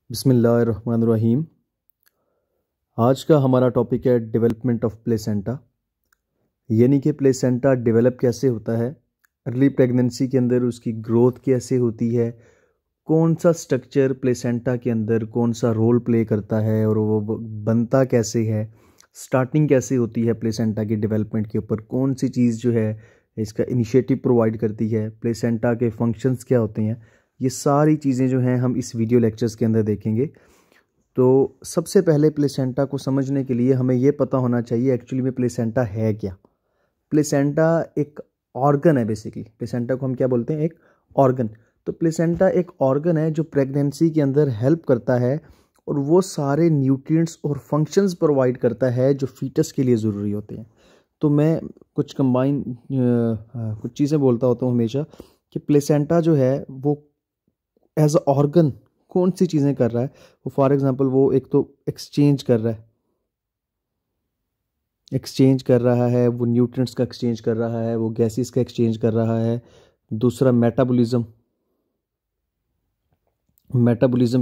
बिस्मिल्लाहिर्रहमानिर्रहीम। आज का हमारा टॉपिक है डेवलपमेंट ऑफ प्लेसेंटा, यानी कि प्लेसेंटा डेवलप कैसे होता है, अर्ली प्रेगनेंसी के अंदर उसकी ग्रोथ कैसे होती है, कौन सा स्ट्रक्चर प्लेसेंटा के अंदर कौन सा रोल प्ले करता है और वो बनता कैसे है, स्टार्टिंग कैसे होती है प्लेसेंटा की डेवलपमेंट के ऊपर, कौन सी चीज़ जो है इसका इनिशिएटिव प्रोवाइड करती है, प्लेसेंटा के फंक्शंस क्या होते हैं, ये सारी चीज़ें जो हैं हम इस वीडियो लेक्चर्स के अंदर देखेंगे। तो सबसे पहले प्लेसेंटा को समझने के लिए हमें ये पता होना चाहिए एक्चुअली में प्लेसेंटा है क्या। प्लेसेंटा एक ऑर्गन है, बेसिकली प्लेसेंटा को हम क्या बोलते हैं, एक ऑर्गन। तो प्लेसेंटा एक ऑर्गन है जो प्रेगनेंसी के अंदर हेल्प करता है और वो सारे न्यूट्रिएंट्स और फंक्शंस प्रोवाइड करता है जो फीटस के लिए ज़रूरी होते हैं। तो मैं कुछ कुछ चीज़ें बोलता होता हूँ हमेशा कि प्लेसेंटा जो है वो एज अ ऑर्गन कौन सी चीज़ें कर रहा है। वो फॉर एग्जांपल वो एक तो एक्सचेंज कर रहा है, वो न्यूट्रिएंट्स का एक्सचेंज कर रहा है, वो गैसेस का एक्सचेंज कर रहा है। दूसरा मेटाबॉलिज्म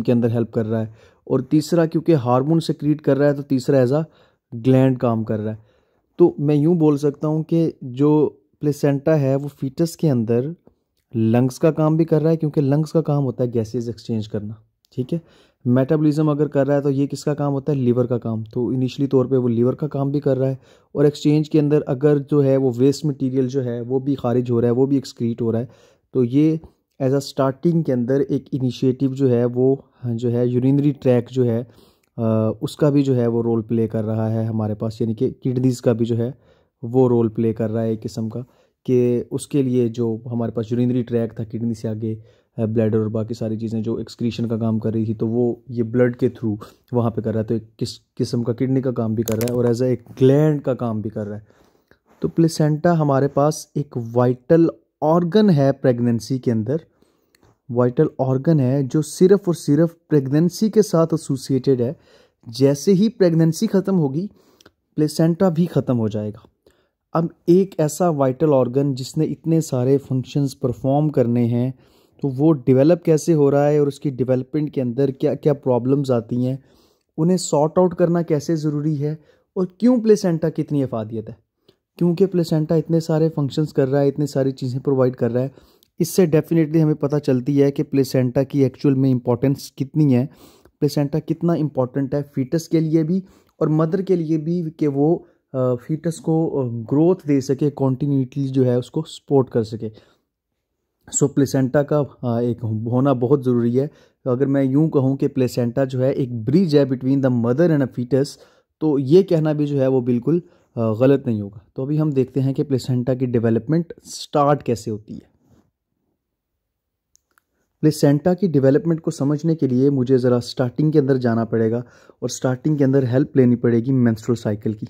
के अंदर हेल्प कर रहा है। और तीसरा क्योंकि हार्मोन सेक्रीट कर रहा है तो तीसरा एज अ ग्लैंड काम कर रहा है। तो मैं यूँ बोल सकता हूँ कि जो प्लेसेंटा है वो फीटस के अंदर लंग्स का काम भी कर रहा है, क्योंकि लंग्स का काम होता है गैसेस एक्सचेंज करना, ठीक है। मेटाबॉलिज्म अगर कर रहा है तो ये किसका काम होता है, लीवर का काम। तो इनिशियली तौर पे वो लीवर का काम भी कर रहा है। और एक्सचेंज के अंदर अगर जो है वो वेस्ट मटेरियल जो है वो भी खारिज हो रहा है, वो भी एक्सक्रीट हो रहा है। तो ये एज अ स्टार्टिंग के अंदर एक इनिशिएटिव जो है वो जो है यूरिनरी ट्रैक जो है उसका भी जो है वो रोल प्ले कर रहा है हमारे पास, यानी कि किडनीज़ का भी जो है वो रोल प्ले कर रहा है एक किस्म का, कि उसके लिए जो हमारे पास यूरिनरी ट्रैक था, किडनी से आगे ब्लैडर और बाकी सारी चीज़ें जो एक्सक्रीशन का काम कर रही थी, तो वो ये ब्लड के थ्रू वहाँ पे कर रहा है। तो एक किस्म का किडनी का काम भी कर रहा है और एज एक ग्लैंड का काम भी कर रहा है। तो प्लेसेंटा हमारे पास एक वाइटल ऑर्गन है प्रेगनेंसी के अंदर, वाइटल ऑर्गन है जो सिर्फ और सिर्फ प्रेगनेंसी के साथ एसोसिएटेड है। जैसे ही प्रेगनेंसी ख़त्म होगी प्लेसेंटा भी ख़त्म हो जाएगा। अब एक ऐसा वाइटल ऑर्गन जिसने इतने सारे फंक्शंस परफॉर्म करने हैं, तो वो डेवलप कैसे हो रहा है और उसकी डेवलपमेंट के अंदर क्या क्या प्रॉब्लम्स आती हैं, उन्हें सॉर्ट आउट करना कैसे ज़रूरी है, और क्यों प्लेसेंटा की इतनी अफादियत है। क्योंकि प्लेसेंटा इतने सारे फंक्शंस कर रहा है, इतनी सारी चीज़ें प्रोवाइड कर रहा है, इससे डेफिनेटली हमें पता चलती है कि प्लेसेंटा की एक्चुअल में इंपॉर्टेंस कितनी है, प्लेसेंटा कितना इंपॉर्टेंट है फीटस के लिए भी और मदर के लिए भी, कि वो फीटस को ग्रोथ दे सके, कॉन्टिन्यूटी जो है उसको सपोर्ट कर सके। सो प्लेसेंटा का एक होना बहुत ज़रूरी है। तो अगर मैं यूं कहूं कि प्लेसेंटा जो है एक ब्रिज है between the mother and a foetus, तो ये कहना भी जो है वो बिल्कुल गलत नहीं होगा। तो अभी हम देखते हैं कि प्लेसेंटा की डेवलपमेंट स्टार्ट कैसे होती है। प्लेसेंटा की डेवलपमेंट को समझने के लिए मुझे ज़रा स्टार्टिंग के अंदर जाना पड़ेगा और स्टार्टिंग के अंदर हेल्प लेनी पड़ेगी मेंस्ट्रुअल साइकिल की।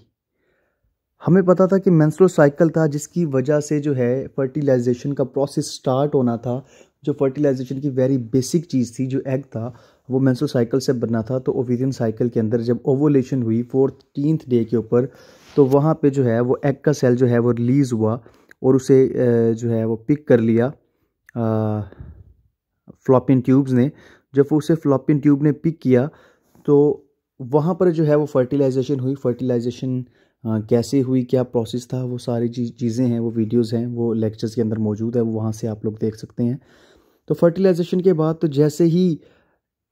हमें पता था कि मेंस्ट्रुअल साइकिल था जिसकी वजह से जो है फर्टिलाइजेशन का प्रोसेस स्टार्ट होना था। जो फर्टिलाइजेशन की वेरी बेसिक चीज़ थी, जो एग था, वो मेंस्ट्रुअल साइकिल से बनना था। तो ओवेरियन साइकिल के अंदर जब ओवुलेशन हुई 14th डे के ऊपर, तो वहाँ पे जो है वो एग का सेल जो है वो रिलीज़ हुआ और उसे जो है वो पिक कर लिया फ्लॉपियन ट्यूब्स ने। जब उसे फ्लॉपियन ट्यूब ने पिक किया तो वहाँ पर जो है वो फर्टिलाइजेशन हुई। फर्टिलाइजेशन कैसे हुई, क्या प्रोसेस था, वो सारी चीज़ें हैं, वो वीडियोस हैं, वो लेक्चर्स के अंदर मौजूद है, वो वहाँ से आप लोग देख सकते हैं। तो फर्टिलाइजेशन के बाद तो जैसे ही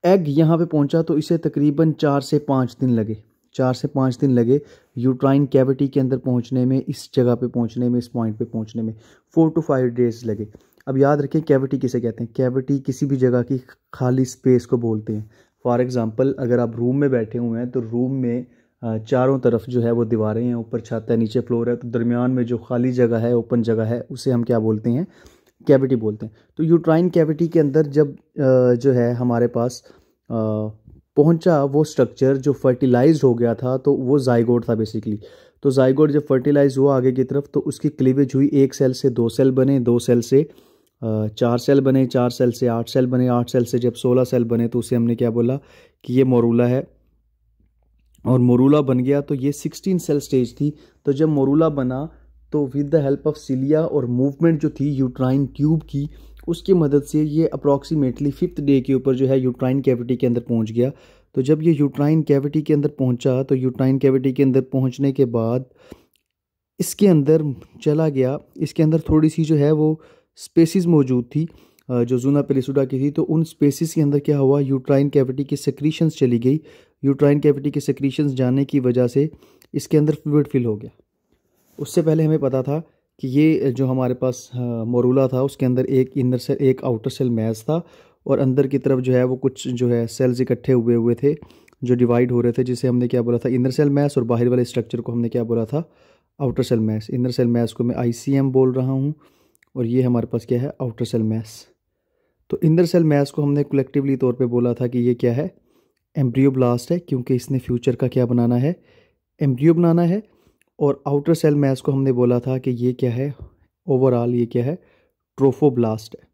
एग यहाँ पे पहुँचा तो इसे तकरीबन 4 से 5 दिन लगे। 4 से 5 दिन लगे यूट्राइन कैविटी के अंदर पहुँचने में, इस जगह पे पहुँचने में, इस पॉइंट पे पहुँचने में 4 to 5 days लगे। अब याद रखें कैविटी किसे कहते हैं। कैविटी किसी भी जगह की खाली स्पेस को बोलते हैं। फॉर एग्ज़ाम्पल अगर आप रूम में बैठे हुए हैं तो रूम में चारों तरफ जो है वो दीवारें हैं, ऊपर छत है, नीचे फ्लोर है, तो दरमियान में जो खाली जगह है, ओपन जगह है, उसे हम क्या बोलते हैं, कैविटी बोलते हैं। तो यूट्राइन कैविटी के अंदर जब जो है हमारे पास पहुंचा वो स्ट्रक्चर जो फर्टिलाइज्ड हो गया था, तो वो जाइगोट था बेसिकली। तो जाइगोट जब फर्टिलाइज हुआ आगे की तरफ, तो उसकी क्लीवेज हुई। 1 सेल से 2 सेल बने, 2 सेल से 4 सेल बने, 4 सेल से 8 सेल बने, 8 सेल से जब 16 सेल बने तो उसे हमने क्या बोला कि ये मोरूला है। और मोरूला बन गया तो ये 16 सेल स्टेज थी। तो जब मोरूला बना तो with the help of cilia और मूवमेंट जो थी यूट्राइन ट्यूब की, उसकी मदद से ये अप्रॉक्सीमेटली 5th डे के ऊपर जो है यूट्राइन कैविटी के अंदर पहुंच गया। तो जब ये यूट्राइन कैविटी के अंदर पहुंचा तो यूट्राइन कैविटी के अंदर पहुंचने के बाद इसके अंदर चला गया, इसके अंदर थोड़ी सी जो है वो स्पेसिस मौजूद थी जो जूना पेलिसुडा की थी। तो उन स्पेसिस के अंदर क्या हुआ, यूट्राइन कैविटी की सेक्रीशंस चली गई। यूट्राइन कैविटी की सेक्रीशंस जाने की वजह से इसके अंदर फ्लूइड फिल हो गया। उससे पहले हमें पता था कि ये जो हमारे पास मोरूला था उसके अंदर एक इनर सेल एक आउटर सेल मैज था और अंदर की तरफ जो है वो कुछ जो है सेल्स इकट्ठे हुए हुए थे जो डिवाइड हो रहे थे, जिसे हमने क्या बोला था इनर सेल मैज, और बाहर वाले स्ट्रक्चर को हमने क्या बोला था आउटर सेल मैज। इनर सेल मैज को मैं ICM बोल रहा हूँ और ये हमारे पास क्या है आउटर सेल मैज। तो इनर सेल मैज को हमने कलेक्टिवली तौर पे बोला था कि ये क्या है एम्ब्रियोब्लास्ट है, क्योंकि इसने फ्यूचर का क्या बनाना है एम्ब्रियो बनाना है। और आउटर सेल मैज को हमने बोला था कि ये क्या है ओवरऑल ये क्या है ट्रोफोब्लास्ट है।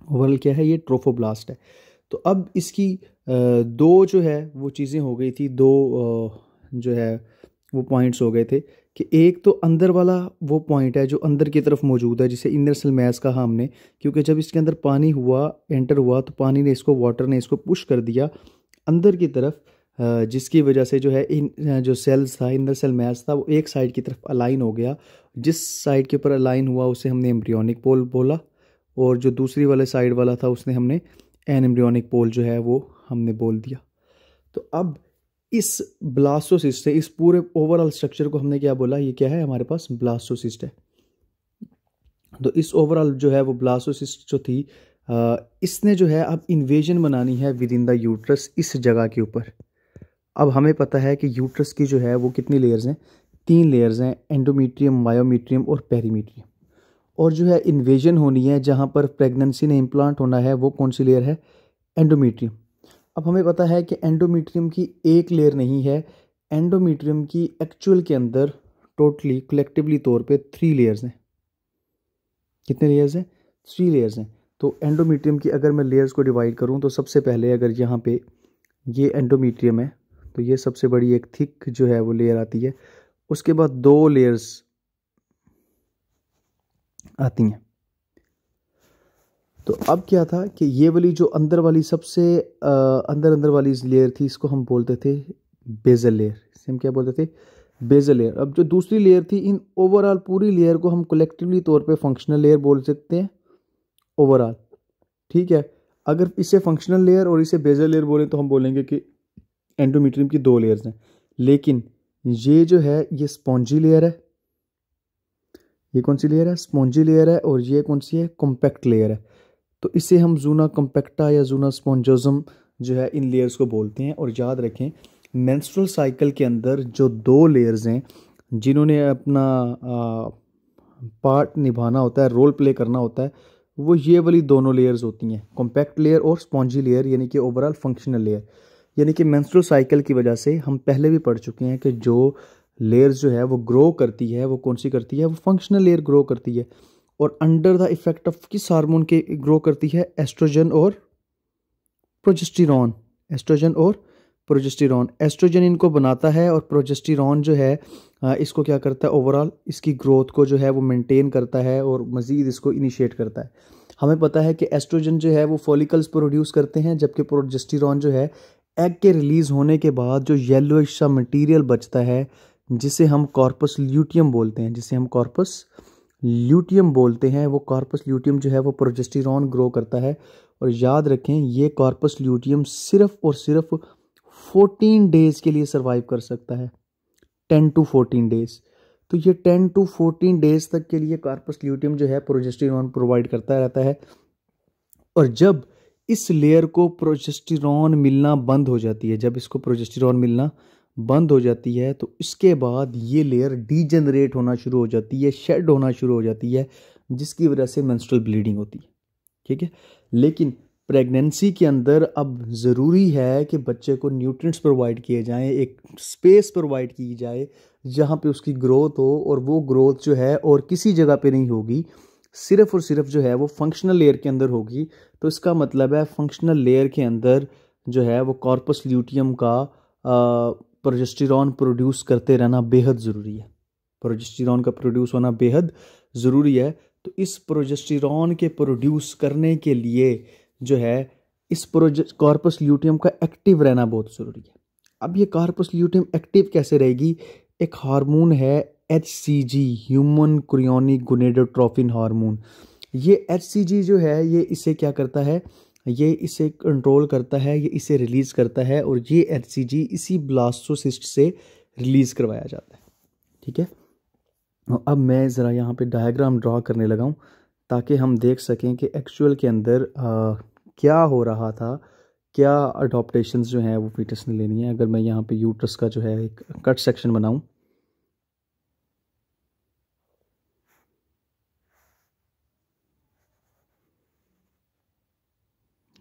ओवरऑल क्या है ये ट्रोफोब्लास्ट है। तो अब इसकी दो जो है वो चीज़ें हो गई थी, दो जो है वो पॉइंट्स हो गए थे कि एक तो अंदर वाला वो पॉइंट है जो अंदर की तरफ मौजूद है जिसे इनर सेल मैज कहा हमने, क्योंकि जब इसके अंदर पानी हुआ एंटर हुआ तो पानी ने इसको वाटर ने इसको पुश कर दिया अंदर की तरफ, जिसकी वजह से जो है इन जो सेल्स था इनर सेल मैज था वो एक साइड की तरफ अलाइन हो गया। जिस साइड के ऊपर अलाइन हुआ उसे हमने एम्ब्रियोनिक पोल बोला और जो दूसरी वाले साइड वाला था उसने हमने एन एम्ब्रियोनिक पोल जो है वो हमने बोल दिया। तो अब इस ब्लास्टोसिस्ट से इस पूरे ओवरऑल स्ट्रक्चर को हमने क्या बोला ये क्या है हमारे पास ब्लास्टोसिस्ट है। तो इस ओवरऑल जो है वो ब्लास्टोसिस्ट जो थी इसने जो है अब इन्वेजन बनानी है विद इन द यूट्रस इस जगह के ऊपर। अब हमें पता है कि यूट्रस की जो है वो कितनी लेयर्स हैं 3 लेयर्स हैं एंडोमेट्रियम मायोमेट्रियम और पेरीमेट्रियम। और जो है इन्वेजन होनी है जहाँ पर प्रेगनेंसी ने इम्प्लांट होना है वो कौन सी लेयर है एंडोमेट्रियम। अब हमें पता है कि एंडोमेट्रियम की एक लेयर नहीं है, एंडोमेट्रियम की एक्चुअल के अंदर टोटली कलेक्टिवली तौर पे 3 लेयर्स हैं। कितने लेयर्स हैं 3 लेयर्स हैं। तो एंडोमेट्रियम की अगर मैं लेयर्स को डिवाइड करूं तो सबसे पहले अगर यहाँ पे ये एंडोमेट्रियम है तो ये सबसे बड़ी एक थिक जो है वो लेयर आती है। उसके बाद 2 लेयर्स आती हैं। तो अब क्या था कि ये वाली जो अंदर वाली सबसे अंदर वाली लेयर थी इसको हम बोलते थे बेजल लेयर। इसे हम क्या बोलते थे बेजल लेयर। अब जो दूसरी लेयर थी इन ओवरऑल पूरी लेयर को हम कलेक्टिवली तौर पे फंक्शनल लेयर बोल सकते हैं ओवरऑल। ठीक है, अगर इसे फंक्शनल लेयर और इसे बेजल लेयर बोले तो हम बोलेंगे कि एंडोमेट्रियम की 2 लेयर्स हैं। लेकिन ये जो है ये स्पॉन्जी लेयर है, ये कौन सी लेयर है स्पॉन्जी लेयर है, और ये कौन सी है कॉम्पैक्ट लेयर है। तो इसे हम जूना कॉम्पैक्टा या जूना स्पॉन्जोजम जो है इन लेयर्स को बोलते हैं। और याद रखें मेंस्ट्रुअल साइकिल के अंदर जो 2 लेयर्स हैं जिन्होंने अपना पार्ट निभाना होता है रोल प्ले करना होता है वो ये वाली दोनों लेयर्स होती हैं कॉम्पैक्ट लेयर और स्पॉन्जी लेयर, यानी कि ओवरऑल फंक्शनल लेयर। यानी कि मेंस्ट्रुअल साइकिल की वजह से हम पहले भी पढ़ चुके हैं कि जो लेयर्स जो है वो ग्रो करती है वो कौन सी करती है वो फंक्शनल लेयर ग्रो करती है। और अंडर द इफेक्ट ऑफ किस हार्मोन के ग्रो करती है एस्ट्रोजन और प्रोजेस्टेरॉन। एस्ट्रोजन और प्रोजेस्टेरॉन, एस्ट्रोजन इनको बनाता है और प्रोजेस्टेरॉन जो है इसको क्या करता है ओवरऑल इसकी ग्रोथ को जो है वो मेंटेन करता है और मज़ीद इसको इनिशिएट करता है। हमें पता है कि एस्ट्रोजन जो है वो फॉलिकल्स प्रोड्यूस करते हैं, जबकि प्रोजेस्टेरॉन जो है एग के रिलीज़ होने के बाद जो येलोइश सा मटीरियल बचता है जिसे हम कॉर्पस ल्यूटियम बोलते हैं, जिसे हम कॉर्पस ल्यूटियम बोलते हैं, वो कॉर्पस ल्यूटियम जो है वो प्रोजेस्टेरॉन ग्रो करता है। और याद रखें ये कॉर्पस ल्यूटियम सिर्फ और सिर्फ 14 डेज़ के लिए सर्वाइव कर सकता है, 10 to 14 डेज़। तो ये 10 to 14 डेज़ तक के लिए कॉर्पस ल्यूटियम जो है प्रोजेस्टेरॉन प्रोवाइड करता रहता है। और जब इस लेयर को प्रोजेस्टेरॉन मिलना बंद हो जाती है, जब इसको प्रोजेस्टेरॉन मिलना बंद हो जाती है तो इसके बाद ये लेयर डीजनरेट होना शुरू हो जाती है, शेड होना शुरू हो जाती है, जिसकी वजह से मेंस्ट्रुअल ब्लीडिंग होती है। ठीक है, लेकिन प्रेगनेंसी के अंदर अब ज़रूरी है कि बच्चे को न्यूट्रिएंट्स प्रोवाइड किए जाएं, एक स्पेस प्रोवाइड की जाए जहाँ पे उसकी ग्रोथ हो, और वो ग्रोथ जो है और किसी जगह पे नहीं होगी, सिर्फ और सिर्फ जो है वो फंक्शनल लेयर के अंदर होगी। तो इसका मतलब है फंक्शनल लेयर के अंदर जो है वो कॉर्पस ल्यूटियम का प्रोजेस्टेरॉन प्रोड्यूस करते रहना बेहद ज़रूरी है। प्रोजेस्टेरॉन का प्रोड्यूस होना बेहद ज़रूरी है। तो इस प्रोजेस्टेरॉन के प्रोड्यूस करने के लिए जो है इस कॉर्पस ल्यूटियम का एक्टिव रहना बहुत ज़रूरी है। अब ये कॉर्पस ल्यूटियम एक्टिव कैसे रहेगी? एक हार्मोन है HCG, ह्यूमन क्रियोनिक गोनेडोट्रोफिन हार्मोन। ये HCG जो है ये इसे क्या करता है, ये इसे कंट्रोल करता है, ये इसे रिलीज़ करता है, और ये HCG इसी ब्लास्टोसिस्ट से रिलीज़ करवाया जाता है। ठीक है, अब मैं ज़रा यहाँ पे डायग्राम ड्रॉ करने लगा हूँ ताकि हम देख सकें कि एक्चुअल के अंदर क्या हो रहा था, क्या अडॉप्टेशंस जो हैं वो फीटस ने लेनी है। अगर मैं यहाँ पे यूट्रस का जो है एक कट सेक्शन बनाऊँ,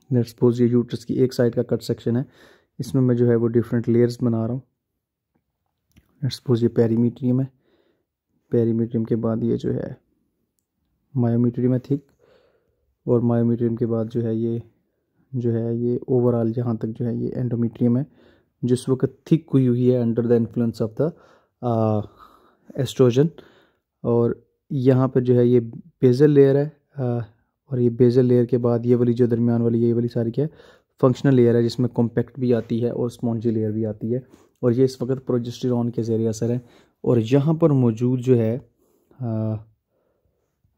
लेट्स सपोज ये यूट्रस की एक साइड का कट सेक्शन है, इसमें मैं जो है वो डिफरेंट लेयर्स बना रहा हूँ। लेट्स सपोज ये पेरीमीट्रियम है, पेरीमीट्रियम के बाद ये जो है मायोमीट्रियम है थिक, और मायोमीट्रियम के बाद जो है ये ओवरऑल जहाँ तक जो है ये एंडोमीट्रियम है, जिस वक्त थिक हुई हुई है under the influence of the oestrogen. और यहाँ पर जो है ये बेजल लेयर है, और ये बेजल लेयर के बाद ये वाली जो दरमियान वाली ये वाली सारी क्या है, फंक्शनल लेयर है, जिसमें कॉम्पैक्ट भी आती है और स्पॉन्जी लेयर भी आती है, और ये इस वक्त प्रोजेस्टेरॉन के ज़रिए असर है। और यहाँ पर मौजूद जो है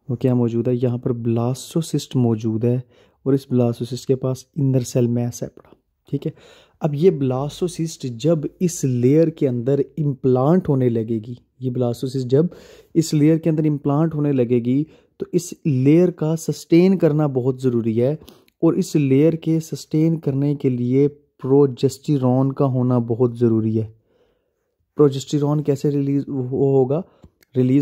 वो क्या मौजूद है, यहाँ पर ब्लास्टोसिस्ट मौजूद है, और इस ब्लास्टोसिस्ट के पास इनर सेल मैस है बड़ा। ठीक है, अब ये ब्लास्टोसिस्ट जब इस लेयर के अंदर इम्प्लांट होने लगेगी, ये ब्लास्टोसिस्ट जब इस लेयर के अंदर इम्प्लांट होने लगेगी तो इस लेयर का सस्टेन करना बहुत ज़रूरी है, और इस लेयर के सस्टेन करने के लिए प्रोजेस्टेरॉन का होना बहुत ज़रूरी है। प्रोजेस्टेरॉन कैसे रिलीज़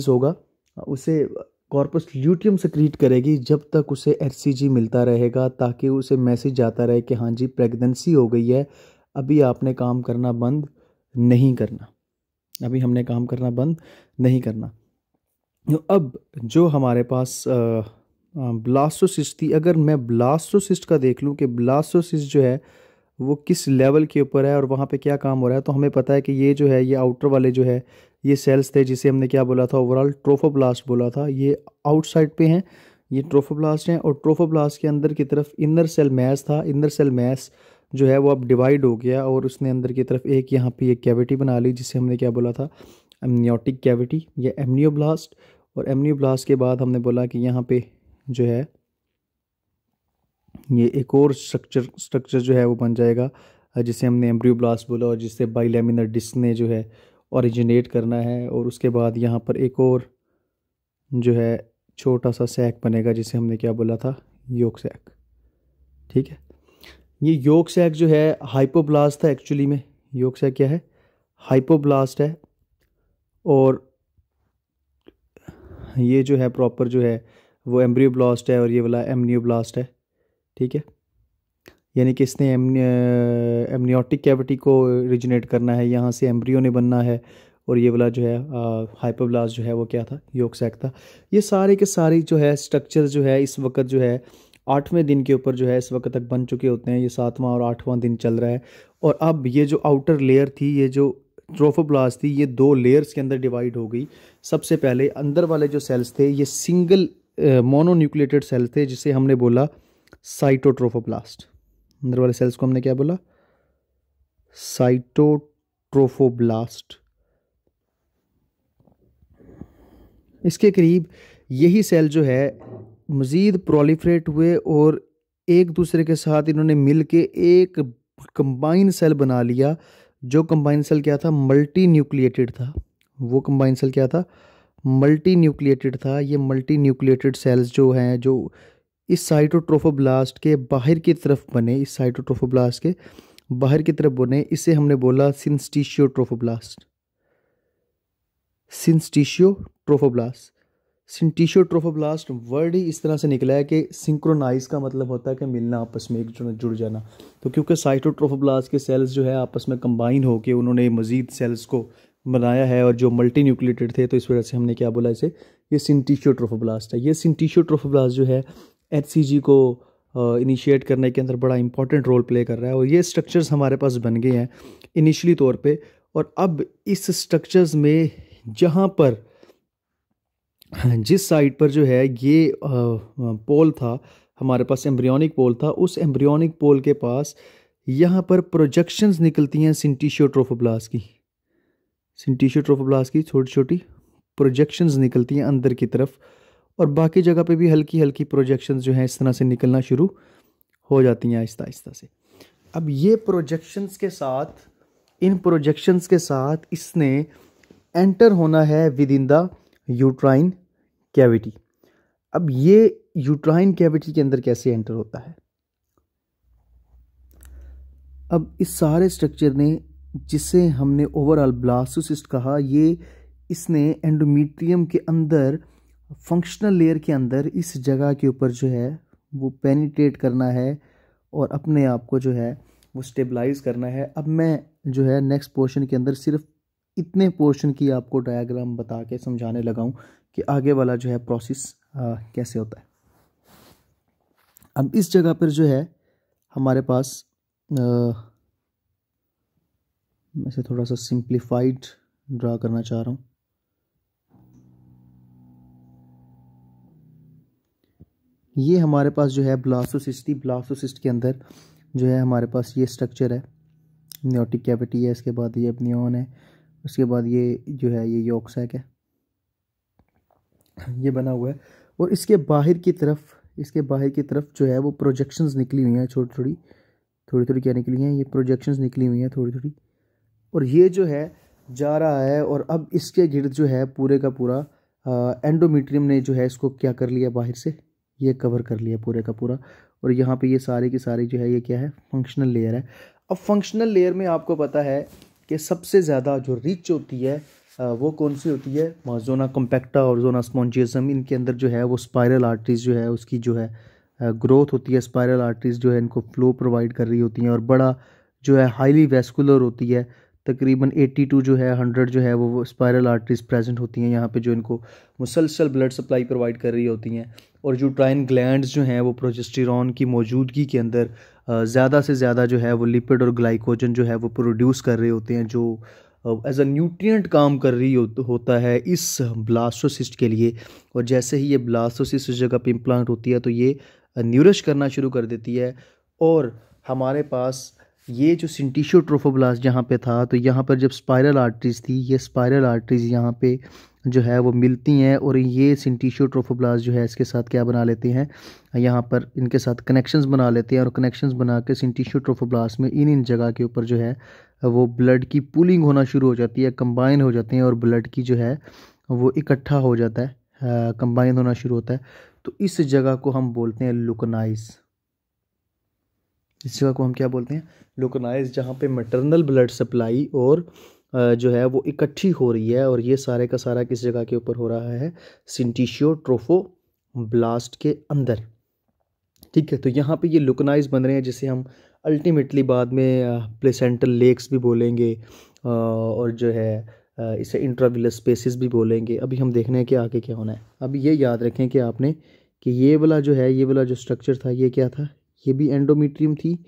होगा, उसे कॉर्पस ल्यूटियम सेक्रीट करेगी जब तक उसे HCG मिलता रहेगा, ताकि उसे मैसेज आता रहे कि हाँ जी प्रेगनेंसी हो गई है, अभी आपने काम करना बंद नहीं करना, अभी हमने काम करना बंद नहीं करना। अब जो हमारे पास ब्लास्टोसिस्ट थी, अगर मैं ब्लास्टोसिस्ट का देख लूँ कि ब्लास्टोसिस्ट जो है वो किस लेवल के ऊपर है और वहाँ पे क्या काम हो रहा है, तो हमें पता है कि ये जो है ये आउटर वाले जो है ये सेल्स थे, जिसे हमने क्या बोला था, ओवरऑल ट्रोफोब्लास्ट बोला था, ये आउटसाइड पे हैं, ये ट्रोफोब्लास्ट हैं। और ट्रोफोब्लास्ट के अंदर की तरफ इनर सेल मैस था, इनर सेल मैस जो है वो अब डिवाइड हो गया, और उसने अंदर की तरफ एक यहाँ पे एक कैविटी बना ली, जिसे हमने क्या बोला था, एमनियोटिक कैविटी या एमनियोब्लास्ट। और एमनियोब्लास्ट के बाद हमने बोला कि यहाँ पे जो है ये एक और स्ट्रक्चर जो है वो बन जाएगा, जिसे हमने एम्ब्रियोब्लास्ट बोला, और जिससे बाइलेमिनर डिस्क ने जो है ओरिजिनेट करना है। और उसके बाद यहाँ पर एक और जो है छोटा सा सैक बनेगा, जिसे हमने क्या बोला था, योक सैक। ठीक है, ये योक सैक जो है हाइपोब्लास्ट था एक्चुअली में, योक सैक क्या है, हाइपोब्लास्ट है, और ये जो है प्रॉपर जो है वो एम्ब्रियोब्लास्ट है, और ये वाला एमनियोब्लास्ट है। ठीक है, यानी कि इसने एमनियोटिक कैविटी को ओरिजिनेट करना है, यहाँ से एम्ब्रियो ने बनना है, और ये वाला जो है हाइपोब्लास्ट जो है वो क्या था, योक सैक था। ये सारे के सारे जो है स्ट्रक्चर जो है इस वक्त जो है 8वें दिन के ऊपर जो है इस वक्त तक बन चुके होते हैं, ये 7वां और 8वां दिन चल रहा है। और अब ये जो आउटर लेयर थी, ये जो ट्रोफोब्लास्ट थी, ये 2 लेयर्स के अंदर डिवाइड हो गई। सबसे पहले अंदर वाले जो सेल्स थे ये सिंगल मोनोन्यूक्लिएटेड सेल्स थे, जिसे हमने बोला साइटोट्रोफोब्लास्ट। अंदर वाले सेल्स को हमने क्या बोला, साइटोट्रोफोब्लास्ट। इसके करीब यही सेल जो है मज़ीद प्रोलिफरेट हुए, और एक दूसरे के साथ इन्होंने मिलके एक कंबाइन सेल बना लिया। जो कंबाइन सेल क्या था, मल्टी न्यूक्लिएटेड था। वो कंबाइन सेल क्या था, मल्टी न्यूक्लिएटेड था। ये मल्टी न्यूक्लिएटेड सेल्स जो हैं, जो इस साइटोट्रोफोब्लास्ट के बाहर की तरफ बने, इस साइटोट्रोफोब्लास्ट के बाहर की तरफ बने, इसे हमने बोला सिंस्टिशियोट्रोफोब्लास्ट। सिंस्टिशियोट्रोफोब्लास्ट, सिंटिशियोट्रोफोब्लास्ट वर्ड ही इस तरह से निकला है कि सिंक्रोनाइज का मतलब होता है कि मिलना, आपस में एक जुड़ जाना। तो क्योंकि साइटोट्रोफोब्लास्ट के सेल्स जो है आपस में कंबाइन होकर उन्होंने मज़ीद सेल्स को बनाया है, और जो मल्टी न्यूक्लिएटेड थे, तो इस वजह से हमने क्या बोला इसे, ये सिंटिशियोट्रोफोब्लास्ट है। ये सिंटिशियोट्रोफोब्लास्ट जो है HCG को इनिशिएट करने के अंदर बड़ा इंपॉर्टेंट रोल प्ले कर रहा है, और ये स्ट्रक्चर्स हमारे पास बन गए हैं इनिशियली तौर पे। और अब इस स्ट्रक्चर्स में जहाँ पर जिस साइड पर जो है ये पोल था, हमारे पास एम्ब्रियोनिक पोल था, उस एम्ब्रियोनिक पोल के पास यहाँ पर प्रोजेक्शंस निकलती हैं सिंटीशियो ट्रोफोब्लास्ट की। सिंटीशियो ट्रोफोब्लास्ट की छोटी छोटी प्रोजेक्शंस निकलती हैं अंदर की तरफ, और बाकी जगह पे भी हल्की हल्की प्रोजेक्शंस जो हैं इस तरह से निकलना शुरू हो जाती हैं आहिस्ता आहिस्ता से। अब ये प्रोजेक्शंस के साथ, इन प्रोजेक्शंस के साथ इसने एंटर होना है with in the uterine cavity. अब ये यूट्राइन कैविटी के अंदर कैसे एंटर होता है? अब इस सारे स्ट्रक्चर ने, जिसे हमने ओवरऑल ब्लास्टोसिस्ट कहा, ये इसने एंडोमेट्रियम के अंदर, फंक्शनल लेयर के अंदर इस जगह के ऊपर जो है वो पेनिट्रेट करना है और अपने आप को जो है वो स्टेबलाइज करना है। अब मैं जो है नेक्स्ट पोर्शन के अंदर सिर्फ इतने पोर्शन की आपको डायग्राम बता के समझाने लगा हूँ कि आगे वाला जो है प्रोसेस कैसे होता है। अब इस जगह पर जो है हमारे पास मैं इसे थोड़ा सा सिंप्लीफाइड ड्रा करना चाह रहा हूँ। ये हमारे पास जो है ब्लास्टोसिस्ट, ब्लास्टोसिस्ट के अंदर जो है हमारे पास ये स्ट्रक्चर है, नियोटिक कैविटी है, इसके बाद ये अपनियन है, उसके बाद ये जो है ये यॉक सैक है, ये बना हुआ है। और इसके बाहर की तरफ, इसके बाहर की तरफ जो है वो प्रोजेक्शंस निकली हुई हैं, छोटी थोड़ी क्या निकली हैं, ये प्रोजेक्शंस निकली हुई हैं थोड़ी थोड़ी, और ये जो है जा रहा है। और अब इसके गिर्द जो है पूरे का पूरा एंडोमेट्रियम ने जो है इसको क्या कर लिया, बाहर से ये कवर कर लिया पूरे का पूरा। और यहाँ पे ये सारी की सारी जो है ये क्या है, फंक्शनल लेयर है। अब फंक्शनल लेयर में आपको पता है कि सबसे ज़्यादा जो रिच होती है वो कौन सी होती है, जोना कॉम्पैक्टा और जोना स्पॉन्जियसम। इनके अंदर जो है वो स्पाइरल आर्टरीज जो है उसकी जो है ग्रोथ होती है। स्पाइरल आर्टरीज जो है इनको फ्लो प्रोवाइड कर रही होती हैं, और बड़ा जो है हाईली वेस्कुलर होती है। तकरीबन 82 जो है 100 जो है वो स्पाइरल आर्टरीज प्रेजेंट होती हैं यहाँ पे, जो इनको मुसलसल ब्लड सप्लाई प्रोवाइड कर रही होती हैं। और यूट्राइन ग्लैंड्स जो हैं वो प्रोजेस्टेरॉन की मौजूदगी के अंदर ज़्यादा से ज़्यादा जो है वो लिपिड और ग्लाइकोजन जो है वो प्रोड्यूस कर रहे होते हैं, जो एज अ न्यूट्रिएंट काम कर रही होता है इस ब्लास्टोसिस्ट के लिए। और जैसे ही ये ब्लास्टोसिस्ट उस जगह पे इम्प्लांट होती है तो ये न्यूरिश करना शुरू कर देती है। और हमारे पास ये जो सिंटीशियो ट्रोफोब्लास्ट जहाँ पे था, तो यहाँ पर जब स्पाइरल आर्टरीज थी, ये स्पाइरल आर्टरीज यहाँ पे जो है वो मिलती हैं, और ये सिंटीशियो ट्रोफोब्लास्ट जो है इसके साथ क्या बना लेते हैं, यहाँ पर इनके साथ कनेक्शंस बना लेते हैं। और कनेक्शंस बना के सिंटीशियो ट्रोफोब्लास्ट में इन जगह के ऊपर जो है वो ब्लड की पूलिंग होना शुरू हो जाती है, कंबाइन हो जाते हैं, और ब्लड की जो है वो इकट्ठा हो जाता है, कंबाइन होना शुरू होता है। तो इस जगह को हम बोलते हैं लुकनाइज। इस जगह को हम क्या बोलते हैं, लुकनाइज, जहाँ पे मैटरनल ब्लड सप्लाई और जो है वो इकट्ठी हो रही है। और ये सारे का सारा किस जगह के ऊपर हो रहा है, सिंटीशियो ट्रोफोब्लास्ट के अंदर। ठीक है, तो यहाँ पे ये लुकनाइज बन रहे हैं, जिसे हम अल्टीमेटली बाद में प्लेसेंटल लेक्स भी बोलेंगे, और जो है इसे इंट्राविलस स्पेसिस भी बोलेंगे। अभी हम देखने हैं कि आगे क्या होना है। अभी ये याद रखें कि आपने कि ये वाला जो है, ये वाला जो स्ट्रक्चर था, ये क्या था, ये भी एंडोमेट्रियम थी,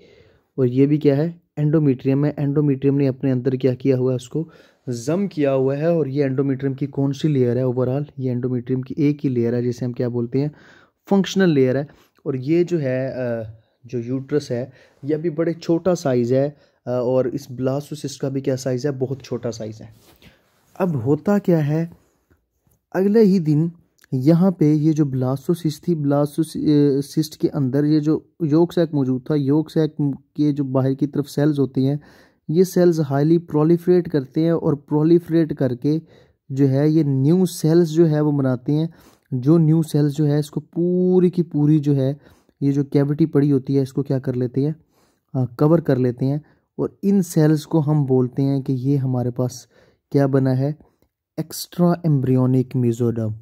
और ये भी क्या है, एंडोमेट्रियम है। एंडोमेट्रियम ने अपने अंदर क्या किया हुआ है, उसको जम किया हुआ है। और ये एंडोमेट्रियम की कौन सी लेयर है ओवरऑल, ये एंडोमेट्रियम की एक ही लेयर है, जिसे हम क्या बोलते हैं, फंक्शनल लेयर है। और ये जो है जो यूट्रस है, यह भी बड़े छोटा साइज़ है, और इस ब्लास्टोसिस्ट का भी क्या साइज़ है, बहुत छोटा साइज़ है। अब होता क्या है, अगले ही दिन यहाँ पे ये जो ब्लास्टोसिस्ट थी, ब्लास्टोसिस्ट के अंदर ये जो योक सैक मौजूद था, योक सैक के जो बाहर की तरफ सेल्स होती हैं, ये सेल्स हाईली प्रोलिफरेट करते हैं, और प्रोलिफरेट करके जो है ये न्यू सेल्स जो है वो बनाते हैं। जो न्यू सेल्स जो है इसको पूरी की पूरी जो है ये जो कैविटी पड़ी होती है इसको क्या कर लेते हैं, कवर कर लेते हैं। और इन सेल्स को हम बोलते हैं कि ये हमारे पास क्या बना है, एक्स्ट्रा एम्ब्रियोनिक मेसोडर्म।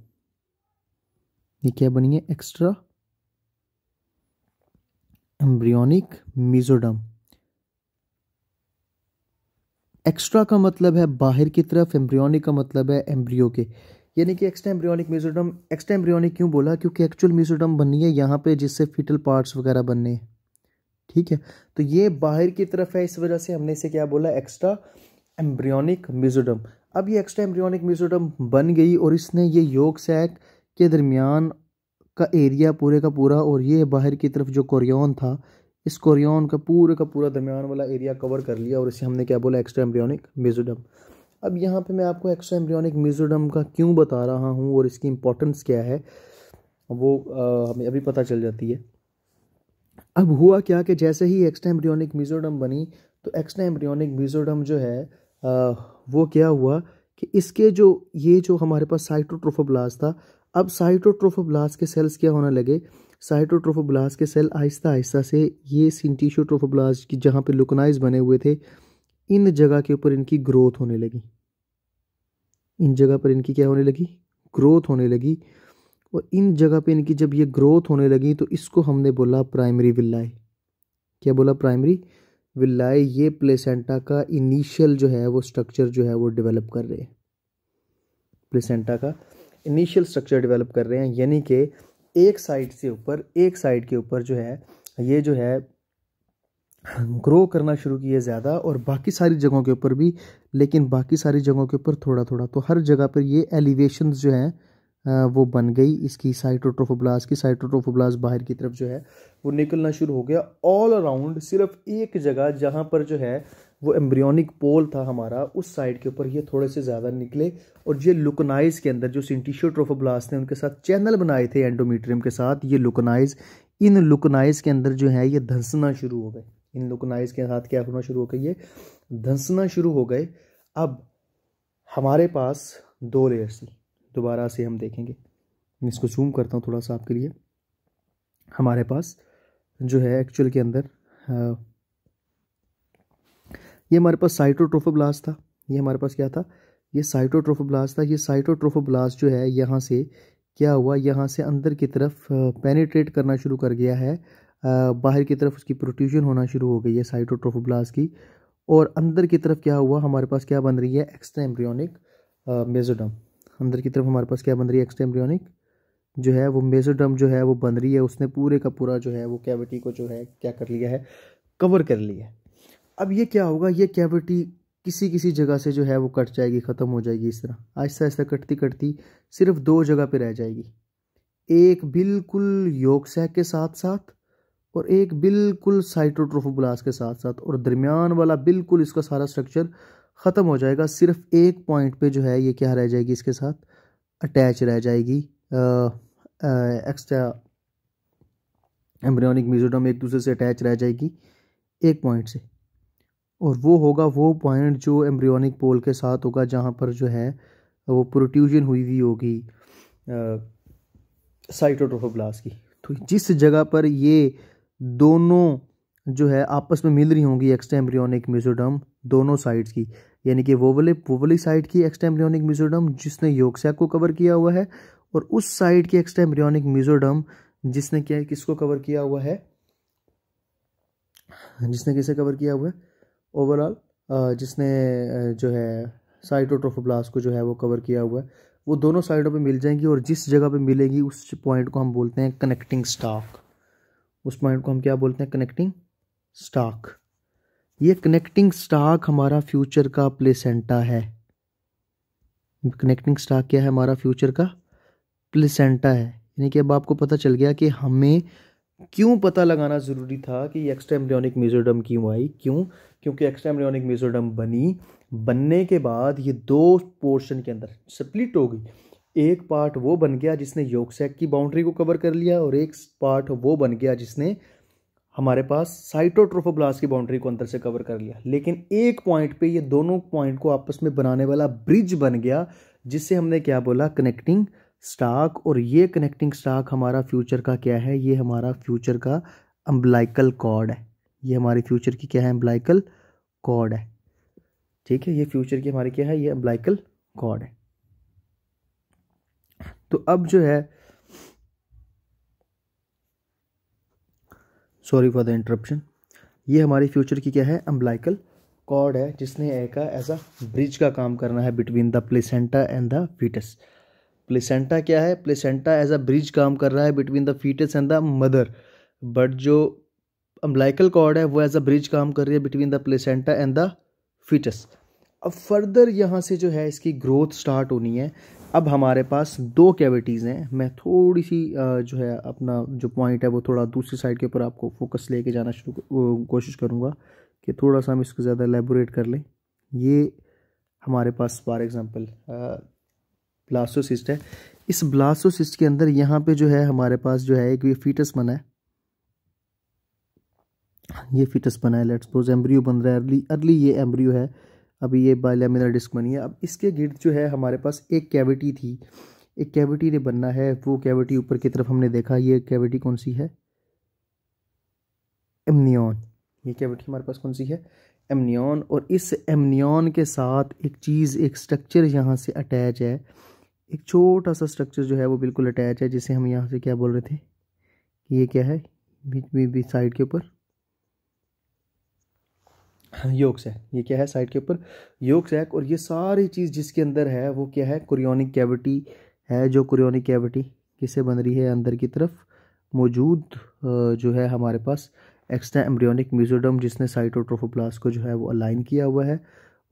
ये क्या बनी है, एक्स्ट्रा एम्ब्रियोनिक मेसोडर्म। एक्स्ट्रा का मतलब है बाहर की तरफ, एम्ब्रियोनिक का मतलब है एम्ब्रियो के, यानी कि extra embryonic mesoderm. Extra embryonic क्यों बोला, क्योंकि एक्चुअल मेसोडर्म बननी है यहाँ पे, जिससे फीटल पार्ट्स वगैरह बनने हैं। ठीक है, तो ये बाहर की तरफ है, इस वजह से हमने इसे क्या बोला, एक्स्ट्रा एम्ब्रियोनिक मेसोडर्म। अब ये एक्स्ट्रा एम्ब्रियोनिक मेसोडर्म बन गई, और इसने ये योक सैक के दरमियान का एरिया पूरे का पूरा, और ये बाहर की तरफ जो कोरियन था, इस कोरियन का पूरा दरमियान वाला एरिया कवर कर लिया, और इसे हमने क्या बोला, एक्स्ट्रा एम्ब्रियोनिक मेसोडर्म। अब यहाँ पे मैं आपको एक्स्ट्रा एम्ब्रियोनिक मेसोडर्म का क्यों बता रहा हूँ और इसकी इम्पोर्टेंस क्या है वो हमें अभी पता चल जाती है। अब हुआ क्या कि जैसे ही एक्स्ट्रा एम्ब्रियोनिक मेसोडर्म बनी, तो एक्स्ट्रा एम्ब्रियोनिक मेसोडर्म जो है वो क्या हुआ कि इसके ये जो हमारे पास साइटोट्रोफोब्लास्ट था, अब साइटोट्रोफोब्लास्ट के सेल्स क्या होने लगे, साइटोट्रोफोब्लास्ट के सेल आहिस्ता आहिस्ता से ये सिंटिशियोट्रोफोब्लास्ट की जहाँ पे लुकनाइज बने हुए थे, इन जगह के ऊपर इनकी ग्रोथ होने लगी, इन जगह पर इनकी क्या होने लगी, ग्रोथ होने लगी। और इन जगह पे इनकी जब ये ग्रोथ होने लगी तो इसको हमने बोला प्राइमरी विल्लाई। क्या बोला, प्राइमरी विल्लाई। ये प्लेसेंटा का इनिशियल जो है वो स्ट्रक्चर जो है वो डेवलप कर रहे हैं, प्लेसेंटा का इनिशियल स्ट्रक्चर डेवलप कर रहे हैं, यानी कि एक साइड के ऊपर जो है ये जो है ग्रो करना शुरू किए ज़्यादा, और बाकी सारी जगहों के ऊपर भी, लेकिन बाकी सारी जगहों के ऊपर थोड़ा थोड़ा। तो हर जगह पर ये एलिवेशंस जो हैं वो बन गई इसकी साइटोट्रोफोब्लास्ट की। साइटोट्रोफोब्लास्ट बाहर की तरफ जो है वो निकलना शुरू हो गया ऑल अराउंड। सिर्फ एक जगह जहाँ पर जो है वो एम्ब्रियोनिक पोल था हमारा, उस साइड के ऊपर ये थोड़े से ज़्यादा निकले, और ये लुकनाइज के अंदर जो सिंटिशियोट्रोफोब्लास्ट ने उनके साथ चैनल बनाए थे एंडोमीट्रियम के साथ, ये लुकनाइज, इन लुकनाइज के अंदर जो है ये धंसना शुरू हो गए, इन लुकनाइज के साथ क्या होना शुरू हो गई, ये धंसना शुरू हो गए। अब हमारे पास दो लेयर्स थी, दोबारा से हम देखेंगे, मैं इसको जूम करता हूँ थोड़ा सा आपके लिए। हमारे पास जो है एक्चुअल के अंदर ये हमारे पास साइटोट्रोफोब्लास्ट था, ये हमारे पास क्या था, ये साइटोट्रोफोब्लास्ट था। ये साइटोट्रोफोब्लास्ट जो है यहाँ से क्या हुआ, यहाँ से अंदर की तरफ पेनिट्रेट करना शुरू कर गया है, बाहर की तरफ उसकी प्रोट्रूजन होना शुरू हो गई है साइटोट्रोफोब्लास्ट की, और अंदर की तरफ क्या हुआ, हमारे पास क्या बन रही है, एक्स्ट्रा एम्ब्रियोनिक मेसोडर्म। अंदर की तरफ हमारे पास क्या बन रही है, एक्स्ट्रा एम्ब्रियोनिक जो है वो मेसोडर्म जो है वो बन रही है। उसने पूरे का पूरा जो है वो कैविटी को जो है क्या कर लिया है, कवर कर लिया है। अब ये क्या होगा, ये कैविटी किसी किसी जगह से जो है वो कट जाएगी, ख़त्म हो जाएगी, इस तरह आहिस्ता आहिस्ता कटती कटती सिर्फ दो जगह पे रह जाएगी, एक बिल्कुल यॉर्क सैक के साथ साथ और एक बिल्कुल साइटोट्रोफोब्लास्ट के साथ साथ, और दरमियान वाला बिल्कुल इसका सारा स्ट्रक्चर ख़त्म हो जाएगा। सिर्फ एक पॉइंट पे जो है ये क्या रह जाएगी, इसके साथ अटैच रह जाएगी, एक्स्ट्रा एम्ब्रियोनिक मेसोडर्म एक दूसरे से अटैच रह जाएगी एक पॉइंट से, और वो होगा वो पॉइंट जो एम्ब्रियोनिक पोल के साथ होगा, जहाँ पर जो है वो प्रोट्रूजन हुई हुई होगी साइटोट्रोफोब्लास्ट की। तो जिस जगह पर ये दोनों जो है आपस में मिल रही होंगी एक्स्ट्रा एम्ब्रियोनिक मेसोडर्म दोनों साइड्स की, यानी कि वोवली साइड की एक्स्ट्रा एम्ब्रियोनिक मेसोडर्म जिसने यॉर्क सैक को कवर किया हुआ है, और उस साइड की एक्स्ट्रा एम्ब्रियोनिक मेसोडर्म जिसने क्या किसको कवर किया हुआ है, जिसने किसे कवर किया हुआ है ओवरऑल, जिसने जो है साइटोट्रोफोब्लास्ट को जो है वो कवर किया हुआ है, वो दोनों साइडों पे मिल जाएंगी, और जिस जगह पे मिलेगी उस पॉइंट को हम बोलते हैं कनेक्टिंग स्टॉक। उस पॉइंट को हम क्या बोलते हैं, कनेक्टिंग स्टॉक। ये कनेक्टिंग स्टॉक हमारा फ्यूचर का प्लेसेंटा है। कनेक्टिंग स्टॉक क्या है, हमारा फ्यूचर का प्लेसेंटा है। यानी कि अब आपको पता चल गया कि हमें क्यों पता लगाना ज़रूरी था कि एक्स्ट्रा एम्ब्रियोनिक मेसोडर्म क्यों आई, क्यों, क्योंकि एक्स्ट्रा एम्ब्रियोनिक मेसोडर्म बनने के बाद ये दो पोर्शन के अंदर स्प्लिट हो गई। एक पार्ट वो बन गया जिसने यॉर्क सैक की बाउंड्री को कवर कर लिया, और एक पार्ट वो बन गया जिसने हमारे पास साइटोट्रोफोब्लास्ट की बाउंड्री को अंदर से कवर कर लिया। लेकिन एक पॉइंट पे ये दोनों पॉइंट को आपस में बनाने वाला ब्रिज बन गया, जिससे हमने क्या बोला, कनेक्टिंग स्टॉक। और ये कनेक्टिंग स्टॉक हमारा फ्यूचर का क्या है, ये हमारा फ्यूचर का अम्बिलाइकल कॉर्ड है। ये हमारी फ्यूचर की क्या है, अम्बिलाइकल कॉर्ड है। ठीक है, ये फ्यूचर की हमारी क्या है, ये अम्बिलाइकल कॉर्ड है। तो अब जो है, सॉरी फॉर द इंटरप्शन, ये हमारी फ्यूचर की क्या है, अम्बिलाइकल कॉर्ड है, जिसने एक एज अ ब्रिज का काम करना है between the placenta and the foetus. Placenta क्या है, प्लेसेंटा एज अ ब्रिज काम कर रहा है between the foetus and the mother, but जो अम्बिलाइकल कॉर्ड है वो एज अ ब्रिज काम कर रही है between the placenta and the foetus. अब फर्दर यहाँ से जो है इसकी ग्रोथ स्टार्ट होनी है, अब हमारे पास दो कैविटीज़ हैं। मैं थोड़ी सी जो है अपना जो पॉइंट है वो थोड़ा दूसरी साइड के ऊपर आपको फोकस लेके जाना कोशिश करूँगा कि थोड़ा सा हम इसको ज़्यादा एलेबोरेट कर लें। ये हमारे पास फॉर एग्जांपल ब्लास्टोसिस्ट है। इस ब्लास्टोसिस्ट के अंदर यहाँ पे जो है हमारे पास जो है एक ये फीटस बना है, ये फीटस बना है। लेट्स सपोज एम्ब्रियो बन रहा है, अर्ली ये एम्ब्रियो है, अभी ये बायलैमिनर डिस्क बनी है। अब इसके गिर्द जो है हमारे पास एक कैविटी थी, एक कैविटी ने बनना है। वो कैविटी ऊपर की तरफ हमने देखा, ये कैविटी कौन सी है, एमनियन। ये कैविटी हमारे पास कौन सी है, एमनियन। और इस एमनियन के साथ एक चीज़, एक स्ट्रक्चर यहाँ से अटैच है, एक छोटा सा स्ट्रक्चर जो है वो बिल्कुल अटैच है, जिसे हम यहाँ से क्या बोल रहे थे कि ये क्या है, बीच साइड के ऊपर योक सैक। ये क्या है साइड के ऊपर, योक सैक। और ये सारी चीज़ जिसके अंदर है वो क्या है, कुरियोनिक कैविटी है। जो कुरियोनिक कैविटी किससे बन रही है, अंदर की तरफ मौजूद जो है हमारे पास एक्स्ट्रा एम्ब्रियोनिक मेसोडर्म, जिसने साइटोट्रोफोब्लास्ट को जो है वो अलाइन किया हुआ है।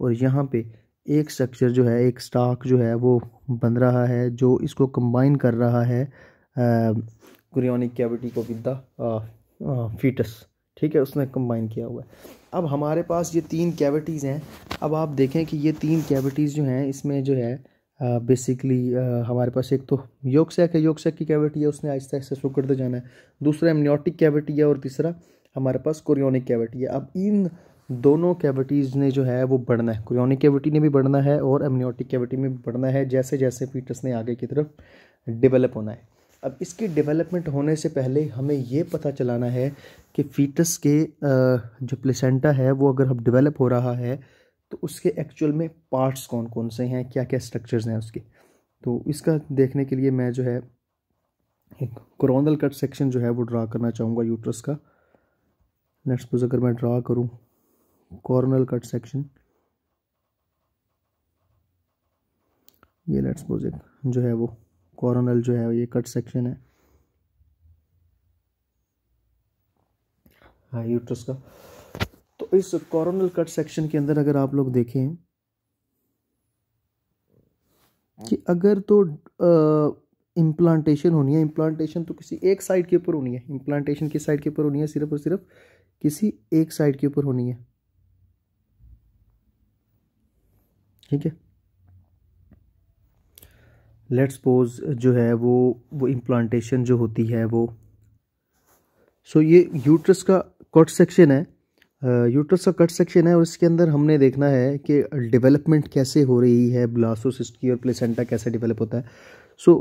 और यहाँ पे एक स्ट्रक्चर जो है, एक स्टाक जो है वो बन रहा है, जो इसको कंबाइन कर रहा है कुरियोनिक कैविटी को विद द फीटस। ठीक है, उसने कंबाइन किया हुआ है। अब हमारे पास ये तीन कैविटीज़ हैं। अब आप देखें कि ये तीन कैविटीज़ जो हैं, इसमें जो है बेसिकली हमारे पास एक तो योक सैक है, योक सैक की कैविटी है, उसने आहिस्ता आहिस्ता शुरू करते जाना है। दूसरा एमनियोटिक कैविटी है और तीसरा हमारे पास कुरियोनिक कैविटी है। अब इन दोनों कैविटीज़ ने जो है वो बढ़ना है, कुरियोनिक कैविटी ने भी बढ़ना है और एमनियोटिक कैविटी में भी बढ़ना है, जैसे जैसे फीटस ने आगे की तरफ डेवलप होना है। अब इसकी डेवलपमेंट होने से पहले हमें ये पता चलाना है कि फीटस के जो प्लेसेंटा है वो अगर अब डेवलप हो रहा है तो उसके एक्चुअल में पार्ट्स कौन कौन से हैं, क्या क्या स्ट्रक्चर्स हैं उसके। तो इसका देखने के लिए मैं जो है एक कोरोनल कट सेक्शन जो है वो ड्रा करना चाहूँगा यूट्रस का। लेट्स सपोज अगर मैं ड्रा करूँ कोरोनल कट सेक्शन, ये लेट्स सपोज एक जो है वो कोरोनल जो है ये कट सेक्शन है यूट्रस का। तो इस कोरोनल कट सेक्शन के अंदर अगर आप लोग देखें कि अगर तो इम्प्लांटेशन होनी है, इम्प्लांटेशन तो किसी एक साइड के ऊपर होनी है। इम्प्लांटेशन किस साइड के ऊपर होनी है, सिर्फ और सिर्फ किसी एक साइड के ऊपर होनी है। ठीक है, लेट्स सपोज जो है वो इम्प्लांटेशन जो होती है वो ये यूट्रस का कट सेक्शन है, यूट्रस का कट सेक्शन है। और इसके अंदर हमने देखना है कि डेवलपमेंट कैसे हो रही है ब्लास्टोसिस्ट की और प्लेसेंटा कैसे डेवलप होता है।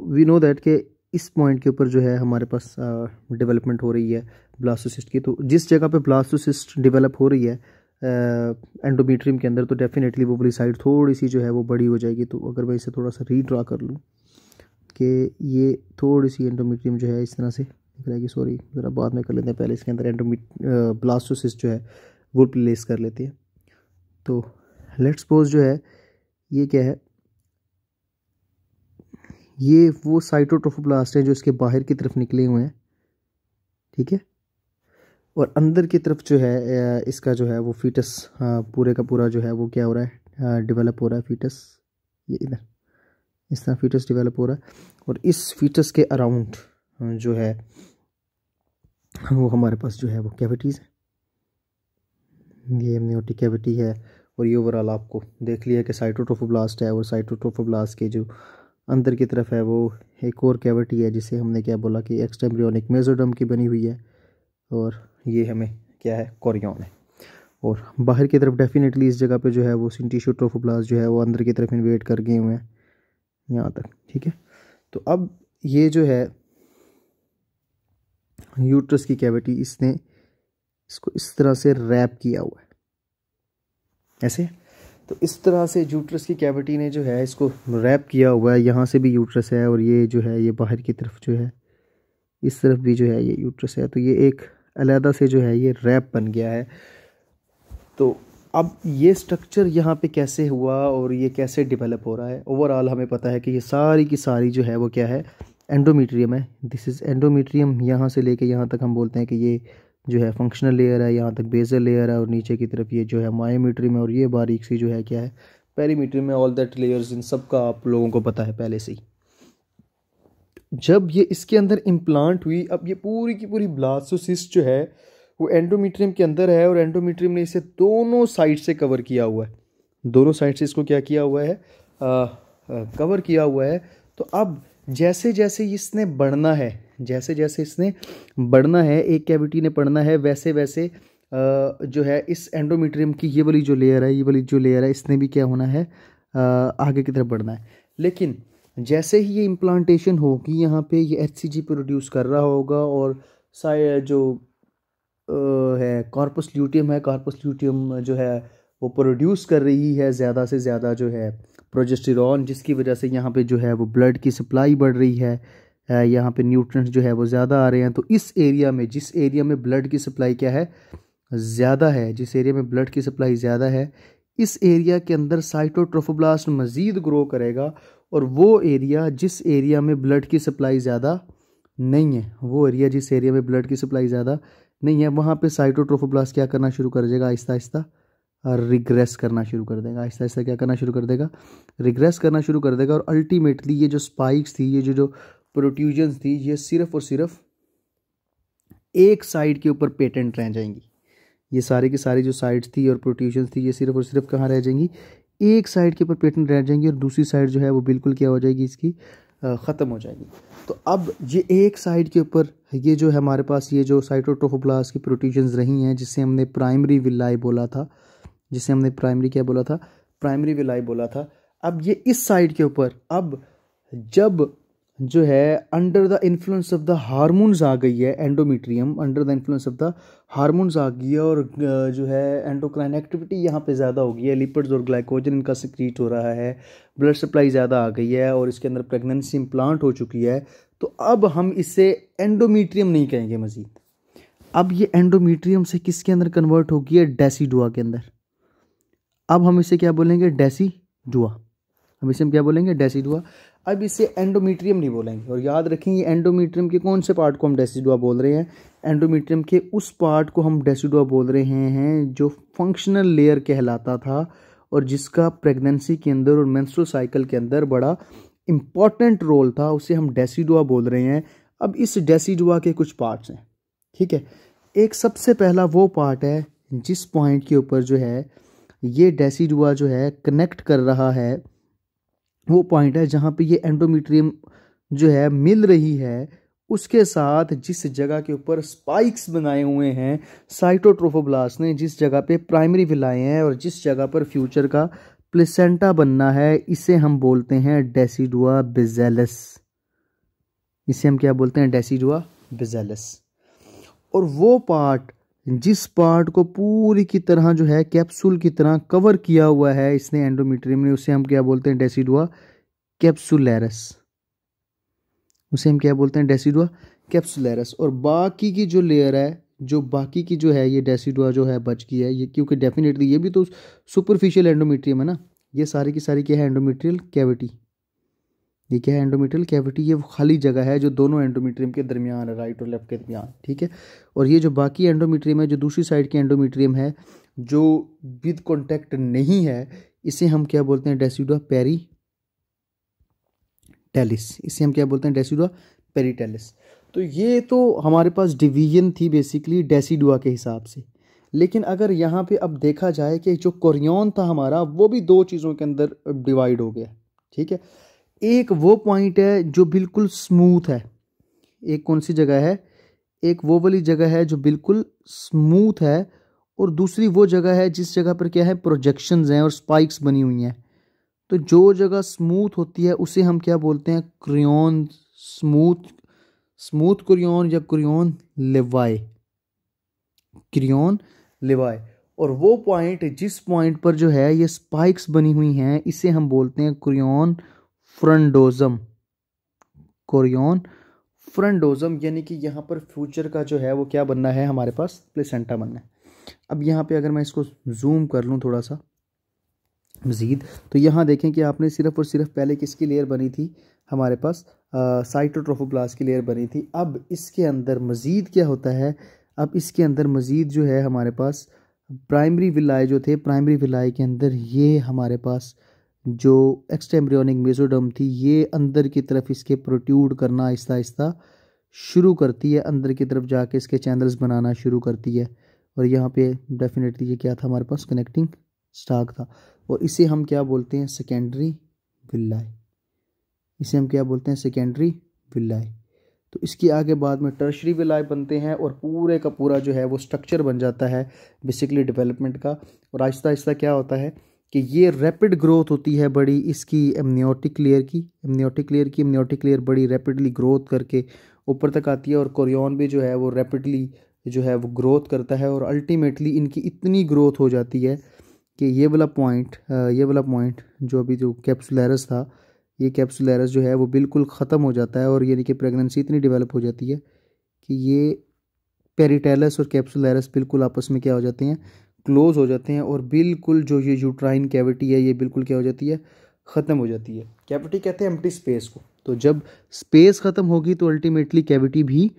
वी नो दैट कि इस पॉइंट के ऊपर जो है हमारे पास डेवलपमेंट हो रही है ब्लास्टोसिस्ट की। तो जिस जगह पे ब्लास्टोसिस्ट डेवलप हो रही है एंडोमेट्रियम के अंदर, तो डेफिनेटली वो वाली साइड थोड़ी सी जो है वो बड़ी हो जाएगी। तो अगर मैं इसे थोड़ा सा रीड्रा कर लूँ कि ये थोड़ी सी एंडोमेट्रियम जो है इस तरह से दिख रहा है कि, सॉरी ज़रा बाद में कर लेते हैं, पहले इसके अंदर ब्लास्टोसिस्ट जो है वो प्लेस कर लेते हैं। तो लेट्स सपोज जो है ये क्या है, ये वो साइटोट्रोफोब्लास्ट है जो इसके बाहर की तरफ निकले हुए हैं। ठीक है, और अंदर की तरफ जो है इसका जो है वो फीटस पूरे का पूरा जो है वो क्या हो रहा है, डेवलप हो रहा है फीटस। ये इधर इस तरह फीटस डेवलप हो रहा है। और इस फीटस के अराउंड जो है वो हमारे पास जो है वो कैविटीज़ है। ये एमनियोटिक कैविटी है और ये ओवरऑल आपको देख लिया कि साइटोट्रोफोब्लास्ट है। और साइटोट्रोफोब्लास्ट के जो अंदर की तरफ है वो एक और कैविटी है जिसे हमने क्या बोला कि एक्स्ट्रा एम्ब्रियोनिक मेसोडर्म की बनी हुई है। और ये हमें क्या है, कोरियन है। और बाहर की तरफ डेफिनेटली इस जगह पे जो है वो सिंटिशोट्रोफोब्लास्ट जो है वो अंदर की तरफ इन्वेट कर गए हुए हैं यहाँ तक। ठीक है, तो अब ये जो है यूट्रस की कैविटी, इसने इसको इस तरह से रैप किया हुआ है ऐसे। तो इस तरह से यूट्रस की कैविटी ने जो है इसको रैप किया हुआ है। यहाँ से भी यूट्रस है और ये जो है ये बाहर की तरफ जो है इस तरफ भी जो है ये यूट्रस है। तो ये एक अलहदा से जो है ये रैप बन गया है। तो अब ये स्ट्रक्चर यहाँ पे कैसे हुआ और ये कैसे डेवलप हो रहा है, ओवरऑल हमें पता है कि ये सारी की सारी जो है वो क्या है, एंडोमेट्रियम है। This is endometrium. यहाँ से लेके यहाँ तक हम बोलते हैं कि ये जो है फंक्शनल लेयर है, यहाँ तक बेसल लेयर है और नीचे की तरफ ये जो है मायोमेट्रियम है। और ये बारीक सी जो है क्या है, पेरीमीटर में ऑल दैट लेयर्स, इन सब का आप लोगों को पता है पहले से ही। जब ये इसके अंदर इम्प्लांट हुई, अब ये पूरी की पूरी ब्लास्टोसिस्ट जो है वो एंडोमेट्रियम के अंदर है, और एंडोमेट्रियम ने इसे दोनों साइड से कवर किया हुआ है, दोनों साइड से इसको क्या किया हुआ है, कवर किया हुआ है। तो अब जैसे जैसे इसने बढ़ना है, जैसे जैसे इसने बढ़ना है, एक कैविटी ने बढ़ना है, वैसे वैसे जो है इस एंडोमेट्रियम की ये वाली जो लेयर है, ये वाली जो लेयर है, इसने भी क्या होना है, आगे की तरफ बढ़ना है। लेकिन जैसे ही ये इम्प्लांटेशन होगी, यहाँ पे ये HCG प्रोड्यूस कर रहा होगा, और जो है कॉर्पस ल्यूटियम है, कॉर्पस ल्यूटियम जो है वो प्रोड्यूस कर रही है ज़्यादा से ज़्यादा जो है प्रोजेस्टेरॉन, जिसकी वजह से यहाँ पे जो है वो ब्लड की सप्लाई बढ़ रही है, यहाँ पे न्यूट्रिएंट्स जो है वो ज़्यादा आ रहे हैं। तो इस एरिया में, जिस एरिया में ब्लड की सप्लाई क्या है, ज़्यादा है, जिस एरिया में ब्लड की सप्लाई ज़्यादा है, इस एरिया के अंदर साइटोट्रोफोब्लास्ट मज़ीद ग्रो करेगा, और वो एरिया जिस एरिया में ब्लड की सप्लाई ज़्यादा नहीं है, वो एरिया जिस एरिया में ब्लड की सप्लाई ज़्यादा नहीं है, वहाँ पे साइटोट्रोफोब्लास्ट क्या करना शुरू कर देगा, आहिस्ता आहिस्ता रिग्रेस करना शुरू कर देगा, आहिस्ता आहिस्ता क्या करना शुरू कर देगा, रिग्रेस करना शुरू कर देगा। और अल्टीमेटली ये जो स्पाइक्स थी, ये जो प्रोट्रूजन्स थी, ये सिर्फ और सिर्फ एक साइड के ऊपर पेटेंट रह जाएंगी। ये सारी की सारी जो साइड्स थी और प्रोट्रूजन्स थी, ये सिर्फ और सिर्फ कहाँ रह जाएंगी, एक साइड के ऊपर पेटेंट रह जाएंगी, और दूसरी साइड जो है वो बिल्कुल क्या हो जाएगी, इसकी ख़त्म हो जाएगी। तो अब ये एक साइड के ऊपर ये जो है हमारे पास ये जो साइटोट्रोफोब्लास्ट की प्रोट्रूजन्स रही हैं, जिसे हमने प्राइमरी विलाई बोला था, जिसे हमने प्राइमरी क्या बोला था, प्राइमरी विलाई बोला था। अब ये इस साइड के ऊपर अब जब जो है under the influence of the hormones आ गई है, endometrium under the influence of the hormones आ गई है, और जो है एंडोक्राइन एक्टिविटी यहाँ पे ज़्यादा हो गई है, लिपिड्स और ग्लाइकोजन इनका सिक्रीट हो रहा है, ब्लड सप्लाई ज़्यादा आ गई है, और इसके अंदर प्रेगनेंसी इम्प्लांट हो चुकी है। तो अब हम इसे एंडोमेट्रियम नहीं कहेंगे मजीद, अब ये एंडोमेट्रियम से किसके अंदर कन्वर्ट हो गई है, डेसिडुआ के अंदर। अब हम इसे क्या बोलेंगे, डेसिडुआ, हम इसे हम क्या बोलेंगे, डेसिडुआ। अब इसे एंडोमेट्रियम नहीं बोलेंगे, और याद रखें ये एंडोमेट्रियम के कौन से पार्ट को हम डेसिडुआ बोल रहे हैं, एंडोमेट्रियम के उस पार्ट को हम डेसिडुआ बोल रहे हैं जो फंक्शनल लेयर कहलाता था, और जिसका प्रेगनेंसी के अंदर और मेंस्ट्रुअल साइकिल के अंदर बड़ा इंपॉर्टेंट रोल था, उसे हम डेसिडुआ बोल रहे हैं। अब इस डेसिडुआ के कुछ पार्ट्स हैं, ठीक है। एक सबसे पहला वो पार्ट है जिस पॉइंट के ऊपर जो है ये डेसिडुआ जो है कनेक्ट कर रहा है, वो पॉइंट है जहाँ पे ये एंडोमेट्रियम जो है मिल रही है उसके साथ, जिस जगह के ऊपर स्पाइक्स बनाए हुए हैं साइटोट्रोफोब्लास्ट ने, जिस जगह पे प्राइमरी विलाएं हैं, और जिस जगह पर फ्यूचर का प्लेसेंटा बनना है, इसे हम बोलते हैं डेसिडुआ बेसिलस। इसे हम क्या बोलते हैं, डेसिडुआ बेसिलस। और वो पार्ट, जिस पार्ट को पूरी की तरह जो है कैप्सूल की तरह कवर किया हुआ है इसने एंडोमेट्रियम ने, उसे हम क्या बोलते हैं, डेसिडुआ कैप्सुलैरस। उसे हम क्या बोलते हैं, डेसिडुआ कैप्सुलैरस। और बाकी की जो लेयर है, जो बाकी की जो है ये डेसिडुआ जो है बच गई है, ये क्योंकि डेफिनेटली ये भी तो सुपरफिशियल एंडोमेट्रियम है ना, ये सारी की सारी क्या है, एंडोमेट्रियल कैविटी। ये क्या है, एंडोमेट्रियल कैविटी, ये खाली जगह है जो दोनों एंडोमेट्रियम के दरमियान है, राइट और लेफ्ट के दरमियान, ठीक है। और ये जो बाकी एंडोमेट्रियम है, जो दूसरी साइड की एंडोमेट्रियम है जो विद कॉन्टैक्ट नहीं है, इसे हम क्या बोलते हैं, डेसिडुआ पेरिटेलिस। इसे हम क्या बोलते हैं, डेसिडुआ पेरिटेलिस। तो ये तो हमारे पास डिवीजन थी बेसिकली डेसिडुआ के हिसाब से। लेकिन अगर यहाँ पे अब देखा जाए कि जो कोरियन था हमारा, वो भी दो चीज़ों के अंदर डिवाइड हो गया, ठीक है। एक वो पॉइंट है जो बिल्कुल स्मूथ है, एक कौन सी जगह है, एक वो वाली जगह है जो बिल्कुल स्मूथ है, और दूसरी वो जगह है जिस जगह पर क्या है, प्रोजेक्शंस हैं और स्पाइक्स बनी हुई हैं। तो जो जगह स्मूथ होती है उसे हम क्या बोलते हैं, क्रियॉन स्मूथ क्रियॉन, या क्रियॉन लेवाई, क्रियॉन लेवाई। और वो पॉइंट, जिस पॉइंट पर जो है ये स्पाइक्स बनी हुई हैं, इसे हम बोलते हैं क्रियॉन फ्रंडोजम, कोरियन फ्रंडोजम। यानी कि यहाँ पर फ्यूचर का जो है वो क्या बनना है, हमारे पास प्लेसेंटा बनना है। अब यहाँ पे अगर मैं इसको जूम कर लूँ थोड़ा सा मज़ीद, तो यहाँ देखें कि आपने सिर्फ और सिर्फ पहले किसकी लेयर बनी थी, हमारे पास साइटोट्रोफोब्लास्ट की लेयर बनी थी। अब इसके अंदर मज़ीद क्या होता है, अब इसके अंदर मज़ीद जो है हमारे पास प्राइमरी विलाय जो थे, प्राइमरी विलाय के अंदर ये हमारे पास जो एक्स्ट्रा एम्ब्रियोनिक मेसोडर्म थी, ये अंदर की तरफ इसके प्रोट्यूड करना आहिस्ता आहिस्ता शुरू करती है, अंदर की तरफ जाके इसके चैनल्स बनाना शुरू करती है। और यहाँ पे डेफिनेटली ये क्या था, हमारे पास कनेक्टिंग स्टाक था। और इसे हम क्या बोलते हैं, सेकेंडरी विलाय। इसे हम क्या बोलते हैं, सेकेंडरी विलाय। तो इसकी आगे बाद में टर्शरी विलाय बनते हैं और पूरे का पूरा जो है वो स्ट्रक्चर बन जाता है बेसिकली डेवलपमेंट का। और आहिस्ता आहिस्ता क्या होता है कि ये रैपिड ग्रोथ होती है बड़ी इसकी एमनियोटिक लेयर बड़ी रैपिडली ग्रोथ करके ऊपर तक आती है। और कोरियन भी जो है वो रैपिडली जो है वो ग्रोथ करता है और अल्टीमेटली इनकी इतनी ग्रोथ हो जाती है कि ये वाला पॉइंट जो अभी जो कैप्सुलैरस था, ये कैप्सुलैरस जो है वो बिल्कुल ख़त्म हो जाता है। और यानी कि प्रेगनेंसी इतनी डेवलप हो जाती है कि ये पेरिटेलस और कैप्सुलैरस बिल्कुल आपस में क्या हो जाते हैं, क्लोज हो जाते हैं। और बिल्कुल जो ये यूट्राइन कैविटी है ये बिल्कुल क्या हो जाती है, ख़त्म हो जाती है। कैविटी कहते हैं एम्प्टी स्पेस को। तो जब स्पेस ख़त्म होगी तो अल्टीमेटली कैविटी भी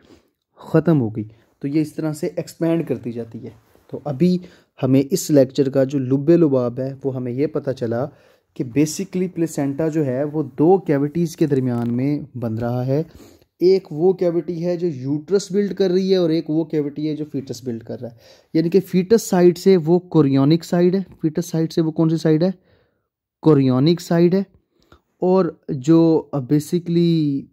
ख़त्म होगी। तो ये इस तरह से एक्सपैंड करती जाती है। तो अभी हमें इस लेक्चर का जो लुब्बे लुबाब है वो हमें ये पता चला कि बेसिकली प्लेसेंटा जो है वो दो कैविटीज़ के दरमियान में बन रहा है। एक वो कैविटी है जो यूट्रस बिल्ड कर रही है और एक वो कैविटी है जो फीटस बिल्ड कर रहा है। यानी कि फीटस साइड से वो कोरियोनिक साइड है, फीटस साइड से वो कौन सी साइड है, कोरियोनिक साइड है। और जो बेसिकली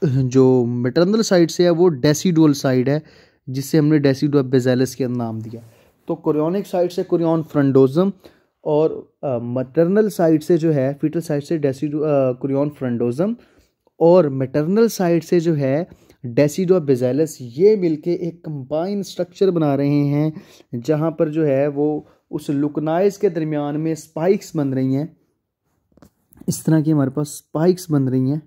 जो मैटरनल साइड से है वो डेसिडुअल साइड है, जिससे हमने डेसिडुआ बेज़ेलस के नाम दिया। तो कोरियोनिक साइड से कोरियन फ्रंडोजम और मैटरनल साइड से जो है फीटल साइड से कोरियन फ्रंडोजम और मैटरनल साइड से जो है डेसिडुआ बेज़ेलस, ये मिलके एक कंबाइन स्ट्रक्चर बना रहे हैं जहाँ पर जो है वो उस लुकनाइज के दरमियान में स्पाइक्स बन रही हैं। इस तरह की हमारे पास स्पाइक्स बन रही हैं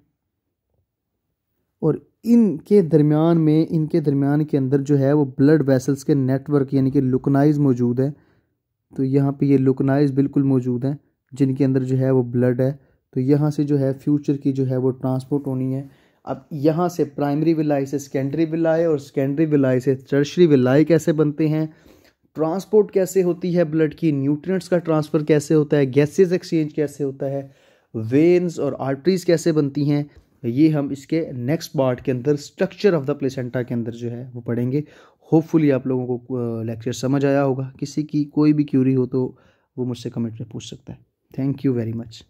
और इनके दरमियान के अंदर जो है वो ब्लड वेसल्स के नेटवर्क यानी कि लुकनाइज मौजूद है। तो यहाँ पे ये लुकनाइज बिल्कुल मौजूद हैं जिनके अंदर जो है वो ब्लड है। तो यहाँ से जो है फ्यूचर की जो है वो ट्रांसपोर्ट होनी है। अब यहाँ से प्राइमरी विलाय से सेकेंडरी विलाय और सेकेंडरी विलाय से टर्शरी विलाय कैसे बनते हैं, ट्रांसपोर्ट कैसे होती है ब्लड की, न्यूट्रिएंट्स का ट्रांसफ़र कैसे होता है, गैसेस एक्सचेंज कैसे होता है, वेन्स और आर्टरीज कैसे बनती हैं, ये हम इसके नेक्स्ट पार्ट के अंदर स्ट्रक्चर ऑफ द प्लेसेंटा के अंदर जो है वो पढ़ेंगे। होपफुली आप लोगों को लेक्चर समझ आया होगा। किसी की कोई भी क्यूरी हो तो वो मुझसे कमेंट में पूछ सकता है। Thank you very much.